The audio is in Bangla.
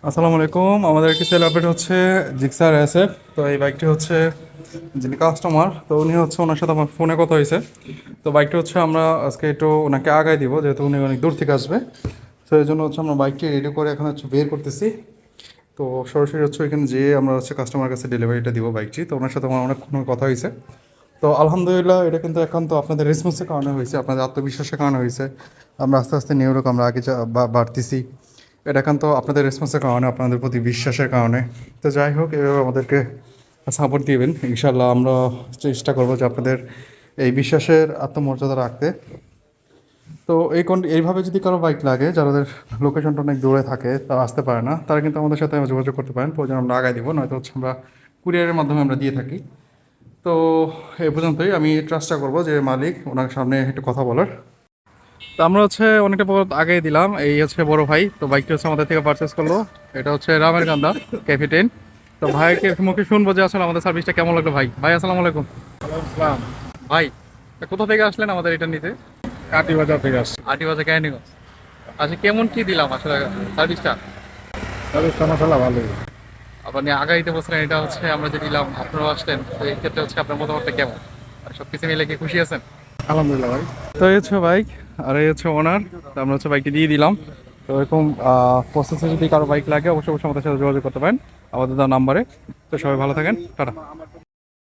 আসসালামু আলাইকুম। আমাদের একটি সেল আপডেট হচ্ছে জিক্সার এসএফ। তো এই বাইকটি হচ্ছে যিনি কাস্টমার, তো উনি হচ্ছে ওনার সাথে আমার ফোনে কথা হয়েছে। তো বাইকটি হচ্ছে আমরা আজকে একটু ওনাকে আগায় দিব, যেহেতু উনি অনেক দূর থেকে আসবে। তো এই জন্য হচ্ছে আমরা বাইকটি রেডি করে এখন হচ্ছে বের করতেছি। তো সরাসরি হচ্ছে এখানে যেয়ে আমরা হচ্ছে কাস্টমার কাছে ডেলিভারিটা দিব বাইকটি। তো ওনার সাথে আমার অনেকক্ষণ কথা হয়েছে। তো আলহামদুলিল্লাহ, এটা কিন্তু একান্ত আপনাদের রেসপন্সের কারণে হয়েছে, আপনাদের আত্মবিশ্বাসের কারণে হয়েছে। আমরা আস্তে আস্তে নিউরোক আমরা আগে বাড়তেছি। এটা একান্ত আপনাদের রেসপন্সের কারণে, আপনাদের প্রতি বিশ্বাসের কারণে। তো যাই হোক, এভাবে আমাদেরকে সাপোর্ট দিবেন, ইনশাল্লাহ আমরা চেষ্টা করবো যে আপনাদের এই বিশ্বাসের আত্মমর্যাদা রাখতে। তো এইভাবে যদি কারো বাইক লাগে, যাদের লোকেশনটা অনেক দূরে থাকে, তারা আসতে পারে না, তারা কিন্তু আমাদের সাথে যোগাযোগ করতে পারেন। প্রয়োজন আমরা আগায় দিব, নয়তো হচ্ছে আমরা কুরিয়ারের মাধ্যমে আমরা দিয়ে থাকি। তো এই পর্যন্তই। আমি ট্রাস্টটা করবো যে মালিক ওনার সামনে একটু কথা বলার। তো আমরা হচ্ছে অনেকটা পথ আগেই দিলাম। এই হচ্ছে বড় ভাই, তো বাইকটি হচ্ছে আমাদের থেকে পারচেস করলো। এটা হচ্ছে রামের কান্দা ক্যাপিটেন। তো ভাইকে মুখে শুনবো যে আসলে আমাদের সার্ভিসটা কেমন লাগলো। ভাই ভাই আসসালামু আলাইকুম। আসসালাম। ভাই, তা কোথা থেকে আসলেন আমাদের এটা নিতে? কাটি বাজার থেকে আসছি। আটি বাজার ক্যানিগঞ্জ। আচ্ছা, কেমন কি দিলাম আসলে সার্ভিসটা? সার্ভিসটা মশলা ভালোই। আপনি আগাইতে বলছিলেন, এটা হচ্ছে আমরা যে দিলাম, আপনারাও আসলেন, তো এই ক্ষেত্রে হচ্ছে আপনার মতামতটা কেমন? আর সব কিছু মিলে কি খুশি আছেন? আলহামদুলিল্লাহ ভাই। তো এই হচ্ছে বাইক, আর এই হচ্ছে ওনার। তো আমরা হচ্ছে বাইকটি দিয়ে দিলাম। তো এরকম প্রসেসে যদি কারো বাইক লাগে, অবশ্যই অবশ্যই আমাদের সাথে যোগাযোগ করতে পারেন আমাদের দেওয়া নাম্বারে। তো সবাই ভালো থাকেন, টাটা।